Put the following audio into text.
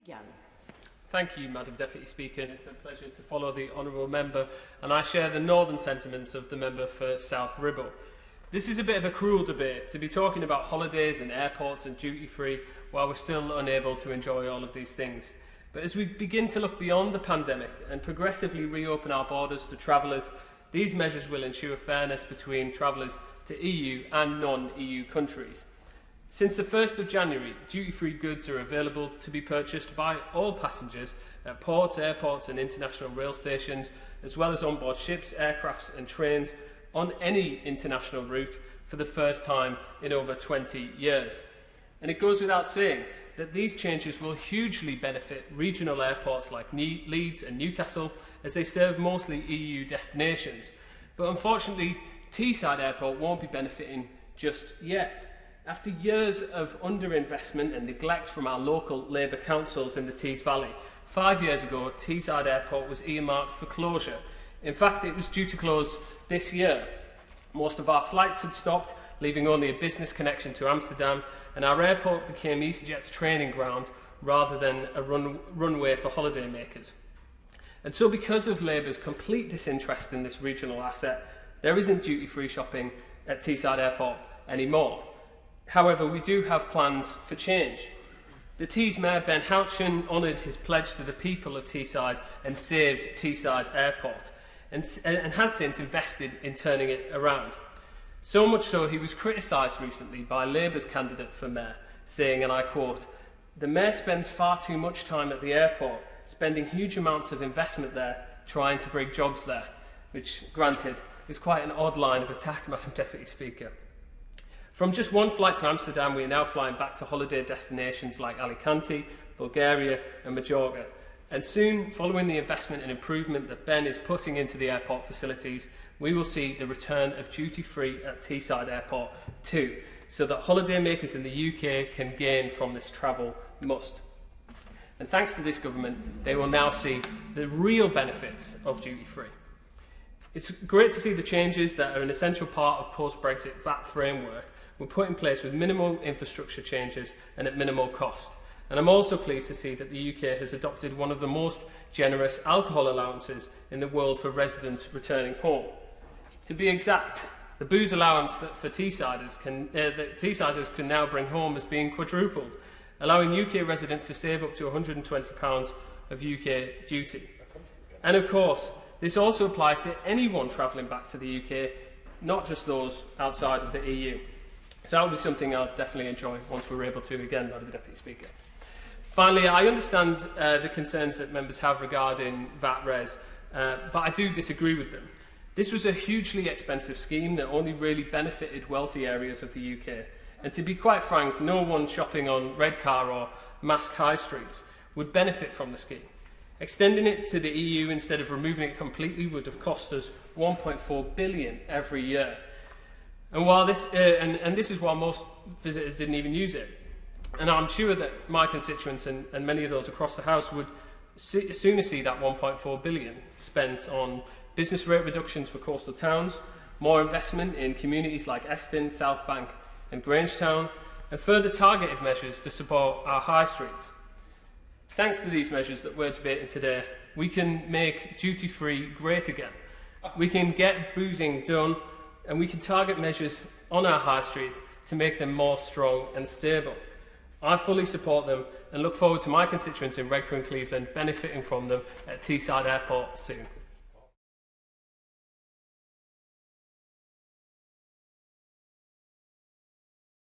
Jan. Thank you, Madam Deputy Speaker. It's a pleasure to follow the Honourable Member, and I share the northern sentiments of the Member for South Ribble. This is a bit of a cruel debate, to be talking about holidays and airports and duty-free while we're still unable to enjoy all of these things. But as we begin to look beyond the pandemic and progressively reopen our borders to travellers, these measures will ensure fairness between travellers to EU and non-EU countries. Since the 1st of January, duty-free goods are available to be purchased by all passengers at ports, airports and international rail stations, as well as on board ships, aircrafts and trains on any international route for the first time in over 20 years. And it goes without saying that these changes will hugely benefit regional airports like Leeds and Newcastle, as they serve mostly EU destinations. But unfortunately, Teesside Airport won't be benefiting just yet. After years of underinvestment and neglect from our local Labour councils in the Tees Valley, 5 years ago, Teesside Airport was earmarked for closure. In fact, it was due to close this year. Most of our flights had stopped, leaving only a business connection to Amsterdam, and our airport became EasyJet's training ground rather than a runway for holidaymakers. And so because of Labour's complete disinterest in this regional asset, there isn't duty-free shopping at Teesside Airport anymore. However, we do have plans for change. The Tees Mayor, Ben Houchen, honoured his pledge to the people of Teesside and saved Teesside Airport, and has since invested in turning it around. So much so, he was criticised recently by Labour's candidate for Mayor, saying, and I quote, "The Mayor spends far too much time at the airport, spending huge amounts of investment there, trying to bring jobs there," which, granted, is quite an odd line of attack, Madam Deputy Speaker. From just one flight to Amsterdam, we are now flying back to holiday destinations like Alicante, Bulgaria and Majorca. And soon, following the investment and improvement that Ben is putting into the airport facilities, we will see the return of duty-free at Teesside Airport too, so that holidaymakers in the UK can gain from this travel must. And thanks to this government, they will now see the real benefits of duty-free. It's great to see the changes that are an essential part of post-Brexit VAT framework were put in place with minimal infrastructure changes and at minimal cost. And I'm also pleased to see that the UK has adopted one of the most generous alcohol allowances in the world for residents returning home. To be exact, the booze allowance for Teessiders can now bring home is being quadrupled, allowing UK residents to save up to £120 of UK duty. And of course, this also applies to anyone travelling back to the UK, not just those outside of the EU. So that will be something I'll definitely enjoy once we're able to again, Madam Deputy Speaker. Finally, I understand the concerns that members have regarding VAT res, but I do disagree with them. This was a hugely expensive scheme that only really benefited wealthy areas of the UK. And to be quite frank, no one shopping on Redcar or Mask High Streets would benefit from the scheme. Extending it to the EU instead of removing it completely would have cost us £1.4 billion every year. And while this is why most visitors didn't even use it. And I'm sure that my constituents and many of those across the House would sooner see that £1.4 billion spent on business rate reductions for coastal towns, more investment in communities like Eston, South Bank and Grangetown, and further targeted measures to support our high streets. Thanks to these measures that we're debating today, we can make duty-free great again. We can get boozing done, and we can target measures on our high streets to make them more strong and stable. I fully support them and look forward to my constituents in Redcar and Cleveland benefiting from them at Teesside Airport soon.